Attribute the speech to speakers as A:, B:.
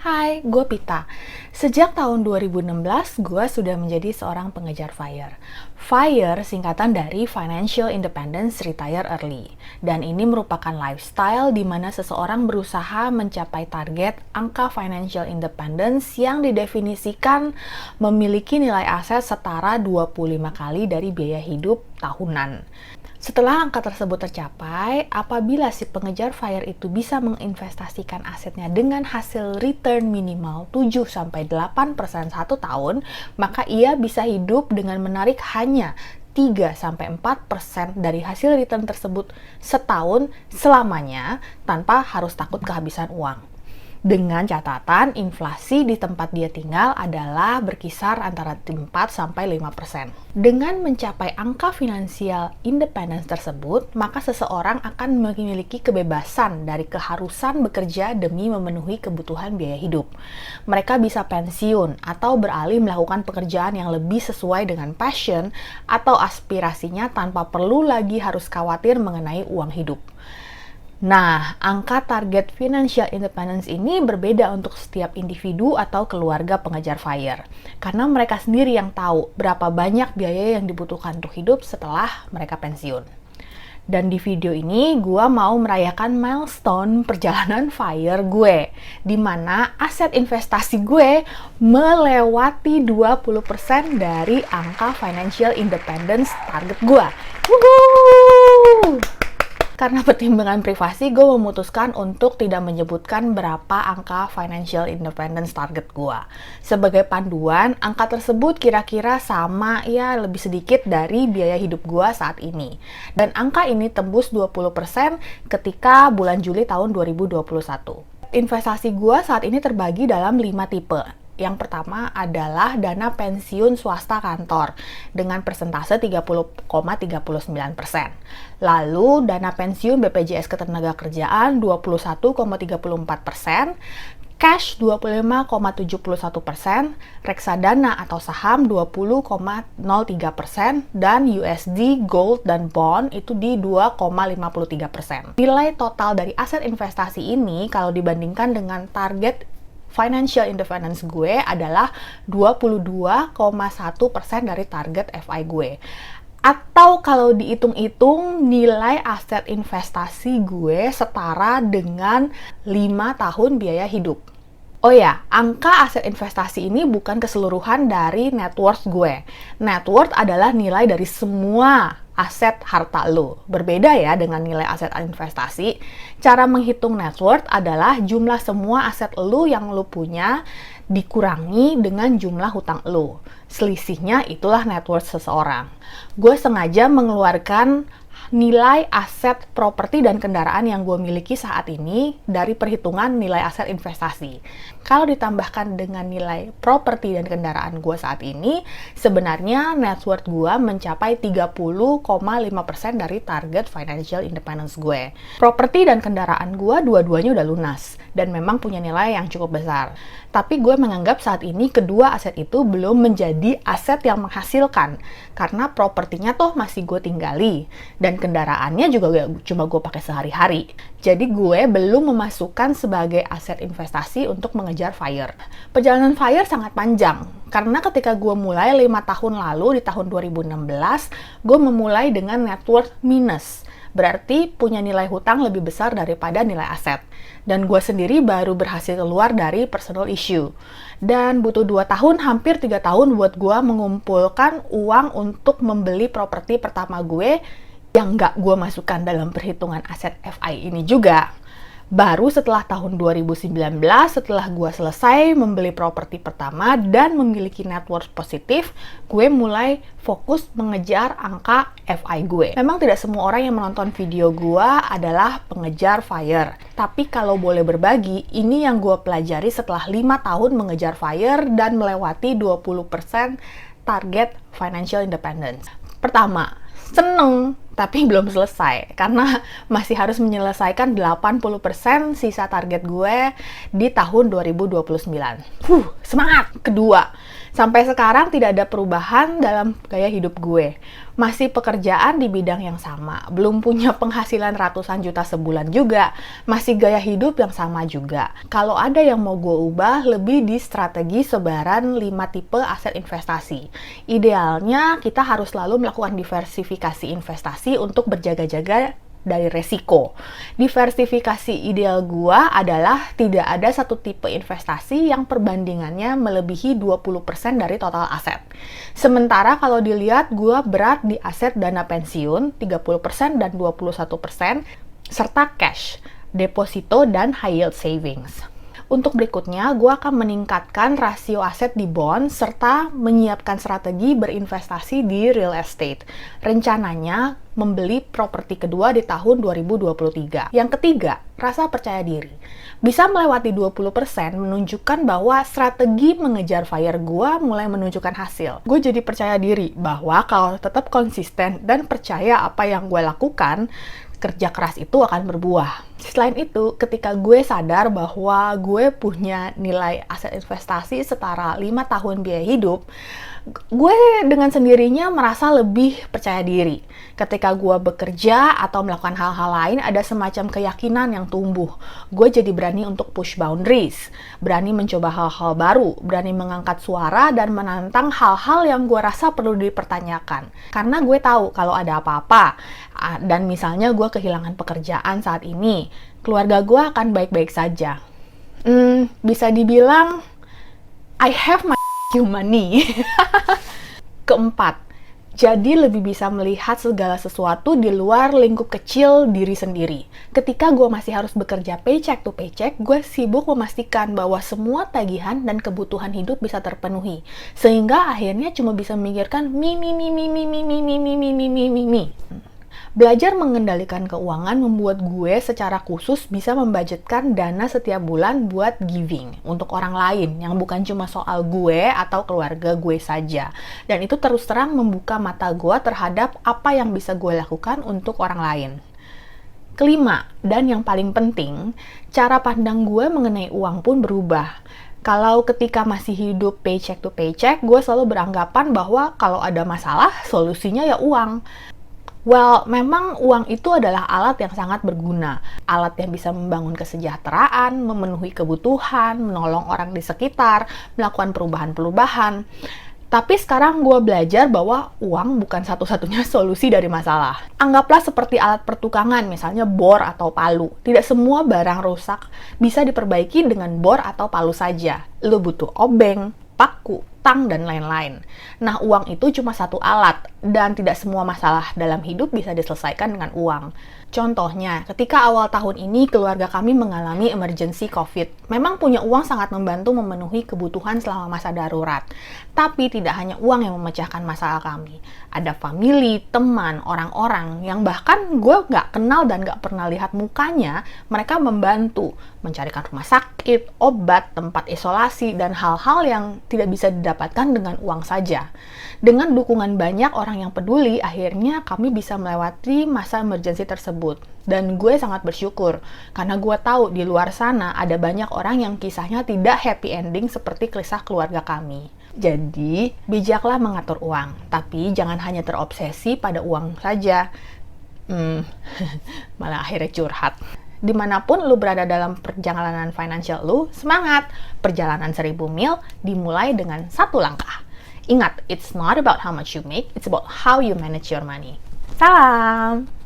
A: Hai, gue Pita. Sejak tahun 2016, gue sudah menjadi seorang pengejar FIRE. FIRE singkatan dari Financial Independence Retire Early. Dan ini merupakan lifestyle di mana seseorang berusaha mencapai target angka financial independence yang didefinisikan memiliki nilai aset setara 25 kali dari biaya hidup tahunan. Setelah angka tersebut tercapai, apabila si pengejar FIRE itu bisa menginvestasikan asetnya dengan hasil return minimal 7-8% satu tahun, maka ia bisa hidup dengan menarik hanya 3-4% dari hasil return tersebut setahun selamanya tanpa harus takut kehabisan uang. Dengan catatan inflasi di tempat dia tinggal adalah berkisar antara 4-5%. Dengan mencapai angka finansial independence tersebut, maka seseorang akan memiliki kebebasan dari keharusan bekerja demi memenuhi kebutuhan biaya hidup. Mereka bisa pensiun atau beralih melakukan pekerjaan yang lebih sesuai dengan passion atau aspirasinya tanpa perlu lagi harus khawatir mengenai uang hidup. Nah, angka target financial independence ini berbeda untuk setiap individu atau keluarga pengejar FIRE. Karena mereka sendiri yang tahu berapa banyak biaya yang dibutuhkan untuk hidup setelah mereka pensiun. Dan di video ini, gue mau merayakan milestone perjalanan FIRE gue, di mana aset investasi gue melewati 20% dari angka financial independence target gue. Woohoo! Karena pertimbangan privasi, gue memutuskan untuk tidak menyebutkan berapa angka financial independence target gue. Sebagai panduan, angka tersebut kira-kira sama ya lebih sedikit dari biaya hidup gue saat ini. Dan angka ini tembus 20% ketika bulan Juli tahun 2021. Investasi gue saat ini terbagi dalam 5 tipe. Yang pertama adalah dana pensiun swasta kantor dengan persentase 30,39%. Lalu dana pensiun BPJS Ketenagakerjaan 21,34%, cash 25,71%, reksadana atau saham 20,03%, dan USD, gold, dan bond itu di 2,53%. Nilai total dari aset investasi ini kalau dibandingkan dengan target financial independence gue adalah 22,1% dari target FI gue. Atau kalau dihitung-hitung nilai aset investasi gue setara dengan 5 tahun biaya hidup. Oh ya, angka aset investasi ini bukan keseluruhan dari net worth gue. Net worth adalah nilai dari semua aset harta lo. Berbeda ya dengan nilai aset investasi. Cara menghitung net worth adalah jumlah semua aset lo yang lo punya dikurangi dengan jumlah hutang lo. Selisihnya itulah net worth seseorang. Gue sengaja mengeluarkan nilai aset properti dan kendaraan yang gue miliki saat ini dari perhitungan nilai aset investasi. Kalau ditambahkan dengan nilai properti dan kendaraan gue saat ini, sebenarnya net worth gue mencapai 30,5% dari target financial independence gue. Properti dan kendaraan gue dua-duanya udah lunas dan memang punya nilai yang cukup besar. Tapi gue menganggap saat ini kedua aset itu belum menjadi aset yang menghasilkan karena propertinya toh masih gue tinggali dan kendaraannya juga cuma gue pakai sehari-hari. Jadi gue belum memasukkan sebagai aset investasi untuk mengejar FIRE. Perjalanan FIRE sangat panjang karena ketika gue mulai 5 tahun lalu di tahun 2016, gue memulai dengan net worth minus. Berarti punya nilai hutang lebih besar daripada nilai aset. Dan gue sendiri baru berhasil keluar dari personal issue. Dan butuh 2 tahun, hampir 3 tahun buat gue mengumpulkan uang untuk membeli properti pertama gue yang nggak gue masukkan dalam perhitungan aset FI ini juga. Baru setelah tahun 2019, setelah gue selesai membeli properti pertama dan memiliki net worth positif, gue mulai fokus mengejar angka FI gue. Memang tidak semua orang yang menonton video gue adalah pengejar FIRE. Tapi kalau boleh berbagi, ini yang gue pelajari setelah 5 tahun mengejar FIRE dan melewati 20% target financial independence. Pertama, seneng tapi belum selesai karena masih harus menyelesaikan 80% sisa target gue di tahun 2029. Semangat! Kedua, Sampai sekarang tidak ada perubahan dalam gaya hidup gue. Masih pekerjaan di bidang yang sama, belum punya penghasilan ratusan juta sebulan juga, masih gaya hidup yang sama juga. Kalau ada yang mau gue ubah, lebih di strategi sebaran 5 tipe aset investasi. Idealnya kita harus selalu melakukan diversifikasi investasi untuk berjaga-jaga dari resiko. Diversifikasi ideal gua adalah tidak ada satu tipe investasi yang perbandingannya melebihi 20% dari total aset. Sementara kalau dilihat gua berat di aset dana pensiun 30% dan 21%, serta cash, deposito, dan high yield savings. Untuk berikutnya, gue akan meningkatkan rasio aset di bond serta menyiapkan strategi berinvestasi di real estate. Rencananya membeli properti kedua di tahun 2023. Yang ketiga, rasa percaya diri. Bisa melewati 20% menunjukkan bahwa strategi mengejar FIRE gue mulai menunjukkan hasil. Gue jadi percaya diri bahwa kalau tetap konsisten dan percaya apa yang gue lakukan, kerja keras itu akan berbuah. Selain itu, ketika gue sadar bahwa gue punya nilai aset investasi setara 5 tahun biaya hidup, gue dengan sendirinya merasa lebih percaya diri. Ketika gue bekerja atau melakukan hal-hal lain, ada semacam keyakinan yang tumbuh. Gue jadi berani untuk push boundaries, berani mencoba hal-hal baru, berani mengangkat suara dan menantang hal-hal yang gue rasa perlu dipertanyakan. Karena gue tahu kalau ada apa-apa, dan misalnya gue kehilangan pekerjaan saat ini, keluarga gue akan baik-baik saja. Bisa dibilang, I have my money. Keempat, jadi lebih bisa melihat segala sesuatu di luar lingkup kecil diri sendiri. Ketika gue masih harus bekerja paycheck to paycheck, gue sibuk memastikan bahwa semua tagihan dan kebutuhan hidup bisa terpenuhi. Sehingga akhirnya cuma bisa memikirkan mi. Belajar mengendalikan keuangan membuat gue secara khusus bisa membudgetkan dana setiap bulan buat giving untuk orang lain yang bukan cuma soal gue atau keluarga gue saja. Dan itu terus terang membuka mata gue terhadap apa yang bisa gue lakukan untuk orang lain. Kelima, dan yang paling penting, cara pandang gue mengenai uang pun berubah. Kalau ketika masih hidup paycheck to paycheck, gue selalu beranggapan bahwa kalau ada masalah, solusinya ya uang. Well, memang uang itu adalah alat yang sangat berguna. Alat yang bisa membangun kesejahteraan, memenuhi kebutuhan, menolong orang di sekitar, melakukan perubahan-perubahan. Tapi sekarang gue belajar bahwa uang bukan satu-satunya solusi dari masalah. Anggaplah seperti alat pertukangan, misalnya bor atau palu. Tidak semua barang rusak bisa diperbaiki dengan bor atau palu saja. Lo butuh obeng, paku, tang, dan lain-lain. Nah, uang itu cuma satu alat, dan tidak semua masalah dalam hidup bisa diselesaikan dengan uang. Contohnya, ketika awal tahun ini keluarga kami mengalami emergency COVID. Memang punya uang sangat membantu memenuhi kebutuhan selama masa darurat. Tapi tidak hanya uang yang memecahkan masalah kami. Ada family, teman, orang-orang yang bahkan gue nggak kenal dan nggak pernah lihat mukanya, mereka membantu mencarikan rumah sakit, obat, tempat isolasi, dan hal-hal yang tidak bisa didapatkan dengan uang saja. Dengan dukungan banyak orang yang peduli, akhirnya kami bisa melewati masa emergency tersebut. Dan gue sangat bersyukur, karena gue tahu di luar sana ada banyak orang yang kisahnya tidak happy ending seperti kisah keluarga kami. Jadi, bijaklah mengatur uang, tapi jangan hanya terobsesi pada uang saja. Malah akhirnya curhat. Dimanapun lu berada dalam perjalanan financial lu, semangat! Perjalanan 1000 mil dimulai dengan satu langkah. Ingat, it's not about how much you make, it's about how you manage your money. Salam!